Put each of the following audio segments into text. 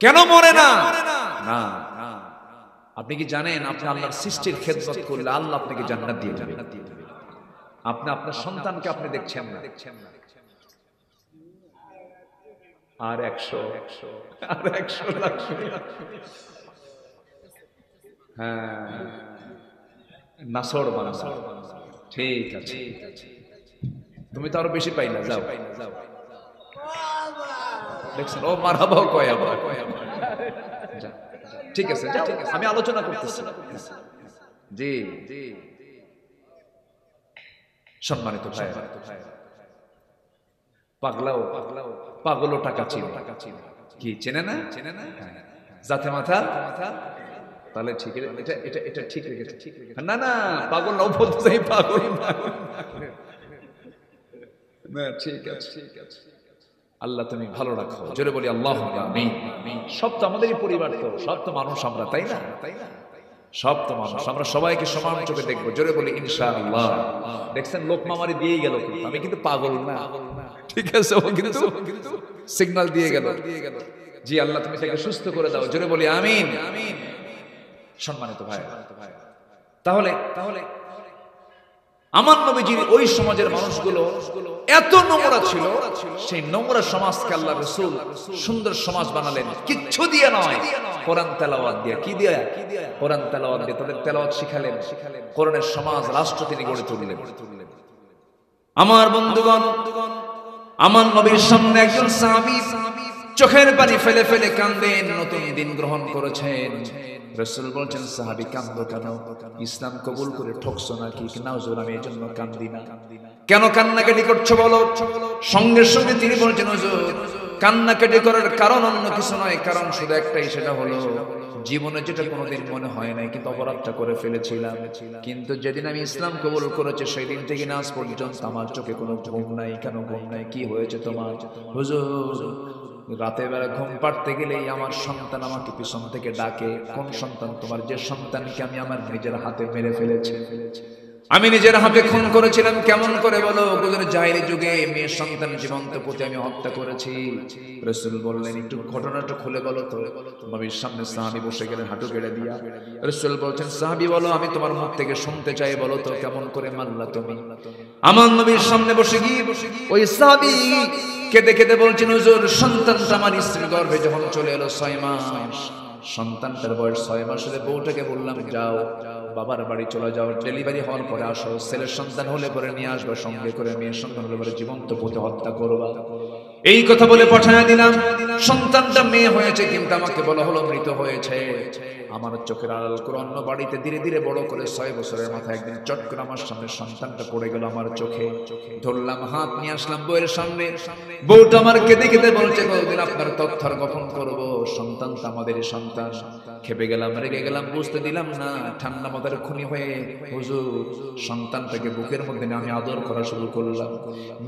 কেন মরে না? না, আপনি কি জানেন আপনি আল্লাহর সৃষ্টির খেদমত করলে আল্লাহ আপনাকে জান্নাত দিয়ে দেবে। আপনি আপনার সন্তানকে আপনি দেখছেন না, আর 100 আর 100 লাগবে। হ্যাঁ, নাসর বানাসর, ঠিক আছে, তুমি তো আরো বেশি পাইলা, যাও দেখছেন ও মারহাবা কয় আবার, ঠিক আছে যাও, আমি আলোচনা করতেছি। জি জি, সম্মানিত ভাই, পাগলাও পাগলও টাকা চিনে, কি চেনে না? জাতে মাথা, তাহলে ঠিক, এটা এটা এটা ঠিক রেখেছে। না না, পাগল নাও বলতে চাই, পাগল না, ঠিক আছে ঠিক আছে। আল্লাহ তুমি ভালো রাখো, জোরে বলি আল্লাহুম্মা আমিন। সব তো আমাদেরই পরিবার, তো সব তো মানুষ আমরা, তাই না? সব তো মানুষ, আমরা সবাইকে সমান চোখে দেখবো, জোরে বলি ইনশাআল্লাহ। দেখছেন লোকমা আমারে দিয়ে গেল, আমি কিন্তু পাগল না, ঠিক আছে, ও কিন্তু সিগন্যাল দিয়ে গেল। জি আল্লাহ তুমি তাকে সুস্থ করে দাও, জোরে বলি আমিন। সম্মানিত ভাই, তাহলে আমার নবীজির ওই সমাজের মানুষগুলো এত নোংরা ছিল, সেই নোংরা সমাজকে আল্লাহ রাসূল সুন্দর সমাজ বানালেন, কিচ্ছু দিয়ে নয়, কোরআন তেলাওয়াত দিয়ে। কি দিয়ে? কোরআন তেলাওয়াত দিয়ে তাদের তেলাওয়াত শিখালেন, কোরআনের সমাজ রাষ্ট্র তিনি গড়ে তুললেন। আমার বন্ধুগণ, আমার নবীর সামনে একজন সাহাবী চোখের পানি ফেলে ফেলে কান্দেন, নতুন দিন গ্রহণ করেছেন। রাসূল বলছেন, সাহাবী কান্দো কেন? ইসলাম কবুল করে ঠকছো নাকি? না হুজুর, আমি এজন্য কান্দি না। কেন কান্নাকাটি করছো বলো? সঙ্গে সঙ্গে তিনি বলছেন, হুজুর কান্নাকাটি করার কারণ অন্য কিছু নয়, কারণ শুধু একটাই, সেটা হলো জীবনে যেটা কোনোদিন মনে হয় নাই কিন্তু অপরাধটা করে ফেলেছিলাম, কিন্তু যেদিন আমি ইসলাম কবুল করেছি সেই দিন থেকে আজ পর্যন্ত আমার চোখে কোনো ঘুম নাই। কেন ঘুম নাই? কি হয়েছে তোমার? হুজুর রাতের বেলা ঘুম পাড়তে গেলেই আমার সন্তান আমাকে পিছন থেকে ডাকে। কোন সন্তান তোমার? যে সন্তানকে আমি আমার নিজের হাতে মেরে ফেলেছি, আমি নিজের হাতে খুন করেছিলাম। কেমন করে বলো? জাহেলি যুগে মেয়ের সন্তান জীবন্ত পুঁতে আমি হত্যা করেছি। রাসূল বললেন, একটু ঘটনাটা খুলে বলো তো। নবীর সামনে সাহাবী বসে গেলেন হাঁটু গেড়ে দিয়া। রাসূল বলছেন, সাহাবী বলো, আমি তোমার মুখ থেকে শুনতে চাই, বলো তো কেমন করে মানলা তুমি? আমার নবীর সামনে বসে গিয়ে ওই সাহাবী কেঁদে কেঁদে বলছেন, হুজুর সন্তানটা আমার স্ত্রীর গর্ভে যখন চলে এলো 6 মাস, সন্তানটার বয়স 6 মাস হলে বউটাকে বললাম, যাও বাবার বাড়ি চলে যাও, ডেলিভারি হওয়ার পরে আসো, ছেলের সন্তান হলে পরে নিয়ে আসবে সঙ্গে করে, মেয়ের সন্তান হলে পরে জীবন্ত পুঁতে হত্যা করবা। এই কথা বলে পাঠিয়ে দিলাম। সন্তানটা মেয়ে হয়েছে, কিন্তু আমাকে বলা হলো মৃত হয়েছে। আমার চোখের আড়াল করে অন্য বাড়িতে ধীরে ধীরে বড় করে 6 বছরের মাথায় একদিন চট করে আমার সামনে সন্তানটা পড়ে গেল আমার চোখে। ধরলাম, হাত নিয়ে আসলাম বউয়ের সামনে। বউটা আমার কেঁদে কেঁদে বলছে, কতদিন আপনার তথ্য গোপন করব, সন্তানটা আমাদের সন্তান। খেপে গেলাম, রেগে গেলাম, বুঝতে দিলাম না। ঠান্ডা মাথার খুনি হয়ে হুজুর সন্তানটাকে বুকের মধ্যে নিয়ে আমি আদর করা শুরু করলাম।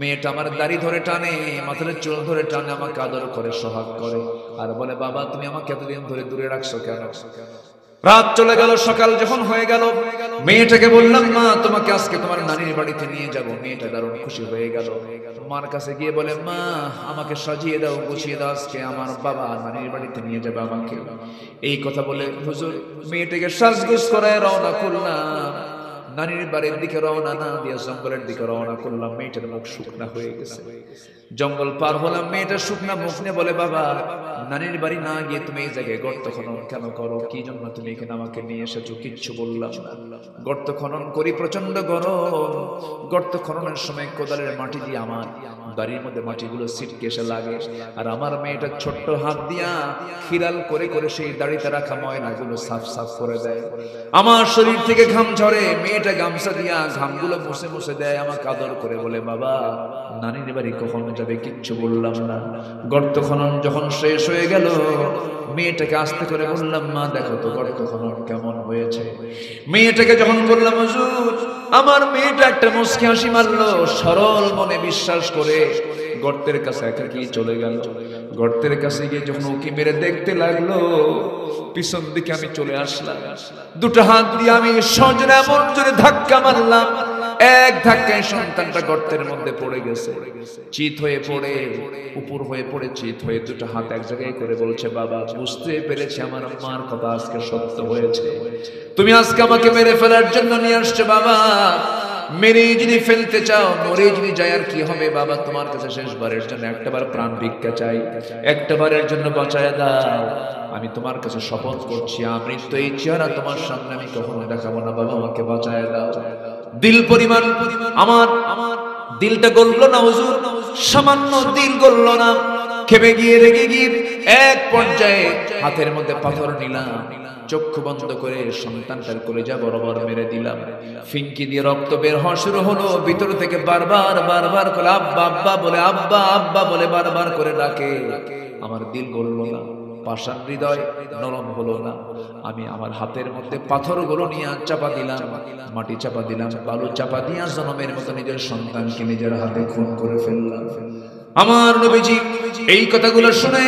মেয়েটা আমার দাড়ি ধরে টানে, মাথার চুল ধরে টানে, আমাকে আদর করে, সোহাগ করে, আর বলে, বাবা তুমি আমাকে এতদিন ধরে দূরে রাখছো কেন? রাত চলে গেল, সকাল যখন হয়ে গেল, মেয়েটাকে বললাম, মা তোমাকে আজকে তোমার নানির বাড়িতে নিয়ে যাব। মেয়েটা দারুণ খুশি হয়ে গেল। মার কাছে গিয়ে বলে, মা আমাকে সাজিয়ে দাও, গুছিয়ে দাও, আজকে আমার বাবা নানির বাড়িতে নিয়ে যাবে আমাকে। এই কথা বলে হুজুর মেয়েটাকে সাজগোজ করায় রওনা করলাম। নানির বাড়ির দিকে রওনা না দিয়ে জঙ্গলের দিকে রওনা করলাম। মেয়েটার মুখ শুকনা হয়ে গেছে। জঙ্গল পার হলাম, মেয়েটা শুকনা মুখ নিয়ে বলে, বাবা নানির বাড়ি না গিয়ে তুমি এই জায়গায় গর্ত খনন কেন করো? কি জন্য তুমি এখানে আমাকে নিয়ে এসেছো? কিচ্ছু বললাম না। গর্ত খনন করি, প্রচন্ড গরম। গর্ত খননের সময় কোদালের মাটি দিয়ে আমার দাড়ির মধ্যে মাটিগুলো ছিটকে এসে লাগে, আর আমার মেয়েটা ছোট্ট হাত দিয়া খিরাল করে করে সেই দাড়িতে রাখা ময়লাগুলো সাফ সাফ করে দেয়। আমার শরীর থেকে ঘাম ঝরে, মেয়েটা গামছা দিয়া ঘামগুলো মুছে মুছে দেয়, আমাকে আদর করে বলে, বাবা নানির বাড়ি কখন যাবে? কিচ্ছু বললাম না। গর্ত খনন যখন শেষ হয়ে গেল, মেয়েটাকে আস্তে করে বললাম, মা দেখো তো গর্ত খনন কেমন হয়েছে। মেয়েটাকে যখন বললাম, হুজুর আমার মেয়েটা একটা মুচকি হাসি মারলো, সরল মনে বিশ্বাস করে গর্তের কাছে একাকি চলে গেল। গর্তের কাছে গিয়ে যখন উকি মেরে দেখতে লাগলো, পিছন দিকে আমি চলে আসলাম। দুটো হাত দিয়ে আমি সজোরে এমন জোরে ধাক্কা মারলাম, এক ধাক্কায় সন্তানটা গর্তের মধ্যে পড়ে গেছে, চিত হয়ে পড়ে উপর হয়ে পড়ে চিত হয়ে দুটো হাত এক জায়গায় করে বলছে, বাবা বুঝতে পেরেছি আমার মার কথা আজকে সত্য হয়েছে, তুমি আজকে আমাকে মেরে ফেলার জন্য নিয়ে আসছো বাবা, মেরে যদি ফেলতে চাও মরে যদি যায় আর কি হবে বাবা, তোমার কাছে শেষবারের জন্য একটাবার প্রাণ ভিক্ষা চাই, একটাবারের জন্য বাঁচায় দাও, আমি তোমার কাছে শপথ করছি আমৃত্যু এই চেহারা তোমার সামনে আমি কখনো দেখাবো না বাবা, আমাকে বাঁচায় দাও। দিল পরিমাণ আমার দিলটা গললো না হুজুর, সামান্য দিল গললো না, খেপে গিয়ে রেগে গিয়ে এক পর্যায়ে হাতের মধ্যে পাথর নিলাম, চক্ষু বন্ধ করে সন্তানটার কলেজা বরাবর মেরে দিলাম, ফিনকি দিয়ে রক্ত বের হওয়া শুরু হলো, ভিতর থেকে বারবার বারবার করে আব্বা আব্বা বলে আব্বা আব্বা বলে বারবার করে ডাকে। আমার দিল গলল না, পাষাণ হৃদয় নরম হলো না, আমি আমার হাতের মধ্যে পাথরগুলো নিয়ে চাপা দিলাম, মাটি চাপা দিলাম, বালু চাপা দিয়া জনমের মতো নিজের সন্তানকে নিজের হাতে খুন করে ফেললাম। আমার নবীজি এই কথাগুলো শুনে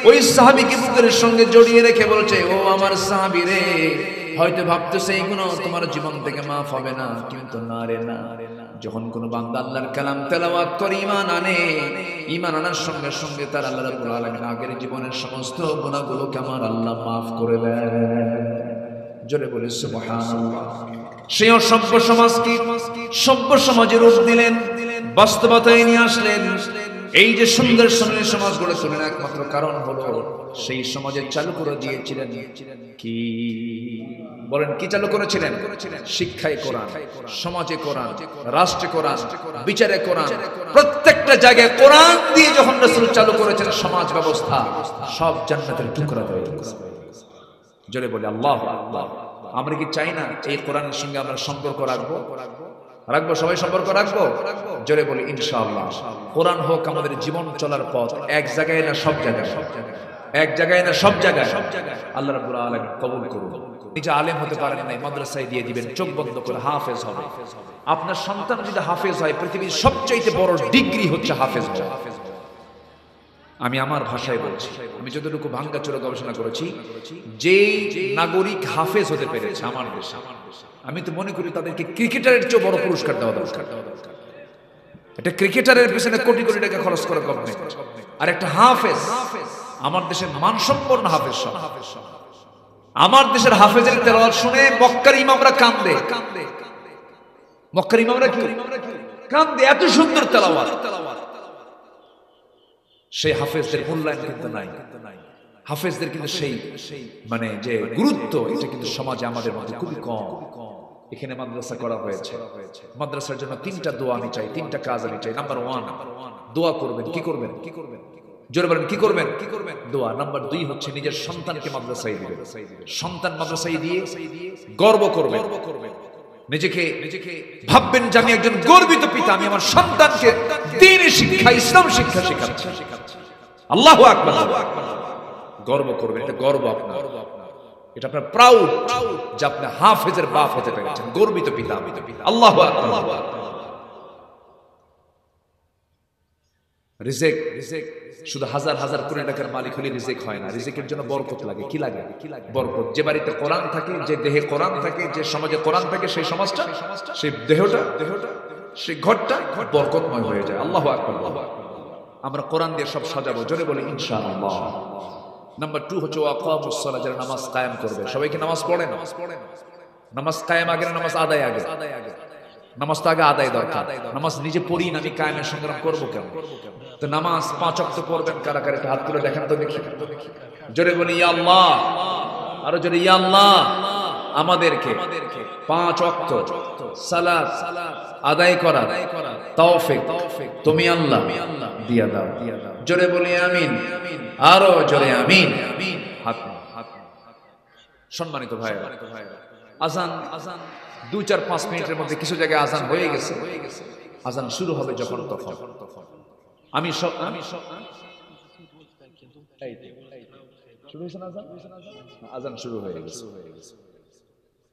ওই সাহাবীকে বুকের সঙ্গে জড়িয়ে রেখে বলছে, ও আমার সাহাবী রে, হয়তো ভাবতেছে এইগুলো তোমার জীবন থেকে মাফ হবে না, কিন্তু না রে না, যখন কোন বান্দা আল্লাহর কালাম তেলাওয়াত করে ঈমান আনে, ঈমান আনার সঙ্গে সঙ্গে তার আল্লাহ রাব্বুল আলামিন আগের জীবনের সমস্ত গুনাহগুলোকে আমার আল্লাহ মাফ করে দেন। জোরে বলে সুবহানাল্লাহ। সেই অসভ্য সমাজকে সভ্য সমাজের রূপ দিলেন, বাস্তবতায় নিয়ে আসলেন। এই যে সুন্দর সুন্দর সমাজ গড়ে তোলেন একমাত্র কারণ হলো সেই সমাজে চালু করে দিয়েছিলেন কি বলেন, কি চালু করেছিলেন? শিক্ষায় কোরআন, সমাজে কোরআন, রাষ্ট্রে কোরআন, বিচারে কোরআন, প্রত্যেকটা জায়গায় কোরআন দিয়ে যখন রাসূল চালু করেছেন সমাজ ব্যবস্থা, সব জান্নাতের টুকরা হয়ে গেছে। জোরে বলে আল্লাহু আকবার। আমরা কি চাই না এই কোরআনের সঙ্গে আমরা সম্পর্ক রাখবো? রাখবো, সবাই সম্পর্ক রাখবো। জোরে বলি ইনশাআল্লাহ। কোরআন হোক আমাদের জীবন চলার পথ, এক জায়গায় না সব জায়গায়, এক জায়গায় না সব জায়গায়। আল্লাহ রাব্বুল আলামিন কবুল করুন। নিজে আলেম হতে পারেন নাই, মাদ্রাসায় দিয়ে দিবেন, চোখ বন্ধ করে হাফেজ হবে। আপনার সন্তান যদি হাফেজ হয়, পৃথিবীর সবচাইতে বড় ডিগ্রি হচ্ছে হাফেজ হওয়া। আমি আমার ভাষায় বলছি, আমি যতটুকু ভাঙ্গাচোরা গবেষণা করেছি, যেই নাগরিক হাফেজ হতে পেরেছে আমার দেশে, আমি তো মনে করি তাদেরকে ক্রিকেটারের চেয়ে বড় পুরস্কার দেওয়া দরকার। একটা ক্রিকেটারের পিছনে কোটি কোটি টাকা খরচ করে গভর্নমেন্ট, আর একটা হাফেজ, আমার দেশের মানসম্পন্ন হাফেজ। আমার দেশের হাফেজের তেলাওয়াত শুনে মক্কার ইমামরা কান্দে, মক্কার ইমামরা কি কান্দে, এত সুন্দর তেলাওয়াত। সেই হাফেজদের মূল্যায়ন কিন্তু নাই, হাফেজদের কিন্তু সেই মানে যে গুরুত্ব, এটা কিন্তু সমাজে আমাদের মধ্যে খুবই কম। এখানে মাদ্রাসা করা হয়েছে, মাদ্রাসার জন্য তিনটা দোয়া আমি চাই, তিনটা কাজ আমি চাই। নাম্বার 1 দোয়া করবেন। কি করবেন? জোরে বলেন কি করবেন? দোয়া। নাম্বার 2 হচ্ছে নিজের সন্তানকে মাদ্রাসায় দিবেন, সন্তান মাদ্রাসায় দিয়ে গর্ব করবেন, নিজেকে ভাববেন যে আমি একজন গর্বিত পিতা, আমি আমার সন্তানকে দ্বীনি শিক্ষা, ইসলাম শিক্ষা শেখাচ্ছি। আল্লাহু আকবার। গর্ব করবেন, এটা গর্ব আপনার, এটা আপনার প্রাউড যে আপনি হাফেজের বাপ হতে পেরেছেন, গর্বিত পিতা। আল্লাহু আকবার। রিজিক শুধু হাজার হাজার কোটি টাকার মালিক হলে রিজিক হয় না, রিজিকের জন্য বরকত লাগে। কি লাগে? বরকত। যে বাড়িতে কোরআন থাকে, যে দেহে কোরআন থাকে, যে সমাজে কোরআন থাকে, সেই সমাজটা, সেই দেহটা, সেই ঘরটা বরকতময় হয়ে যায়। আল্লাহু আকবার। আমরা কোরআন দিয়ে সব সাজাবো, জোরে বলি ইনশাআল্লাহ। নাম্বার 2 হচ্ছে ওয়াকামুস সালাহ, যারা নামাজ কায়েম করবে। সবাই কি নামাজ পড়ে না? নামাজ কায়েম আগে না নামাজ আদায় আগে? নামাজ তো আগে আদায় দরকার। নামাজ নিজে পড়ি না, আমি কায়েমের সংগ্রাম করবো কেন? তো নামাজ 5 ওয়াক্ত পড়বেন কারা কারা, হাত তুলে দেখেন তো দেখি। জোরে বলি ইয়া আল্লাহ, আরো জোরে ইয়া আল্লাহ। আমাদেরকে 5 ওয়াক্ত সালাত আদায় করা তৌফিক তুমি আল্লাহ দিয়া দাও। জোরে বলি আমিন, আরো জোরে আমিন। হাত সম্মানিত ভাই, আজান 2-4-5 মিনিটের মধ্যে কিছু জায়গায় আজান হয়ে গেছে, আজান শুরু হবে যখন তখন। আমি আজান শুরু হয়ে গেছে,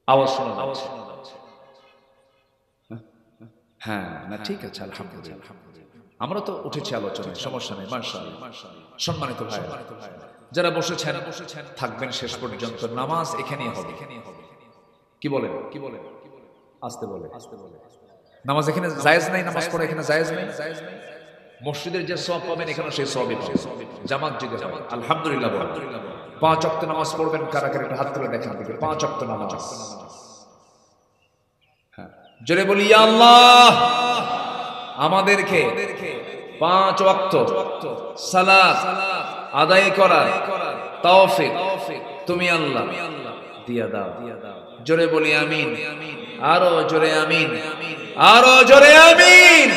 আওয়াজ শোনা যাচ্ছে। হ্যাঁ না, ঠিক আছে, আলহামদুলিল্লাহ। আমরা তো উঠেছি আলোচনায়, সমস্যা নেই, মাশাআল্লাহ। সম্মানিত ভাই, যারা বসেছেন থাকবেন শেষ পর্যন্ত। নামাজ এখানেই হবে। কি বলেন? আস্তে বলে। নামাজ এখানে জায়েজ নাই, নামাজ পড়া এখানে জায়েজ নাই। মসজিদের যে সওয়াব পাবেন এখানে সেই সওয়াবই পাবেন জামাত যদি হয়। আলহামদুলিল্লাহ। 5 ওয়াক্ত নামাজ পড়বেন কারা কারা একটু হাত তুলে দেখেন দিকে। 5 ওয়াক্ত নামাজ, হ্যাঁ জোরে বলি ইয়া আল্লাহ আমাদেরকে 5 ওয়াক্ত সালাত আদায় করার তৌফিক তুমি আল্লাহ দিয়া দাও। জোরে বলি আমিন, আরো জোরে আমিন, আরো জোরে আমিন।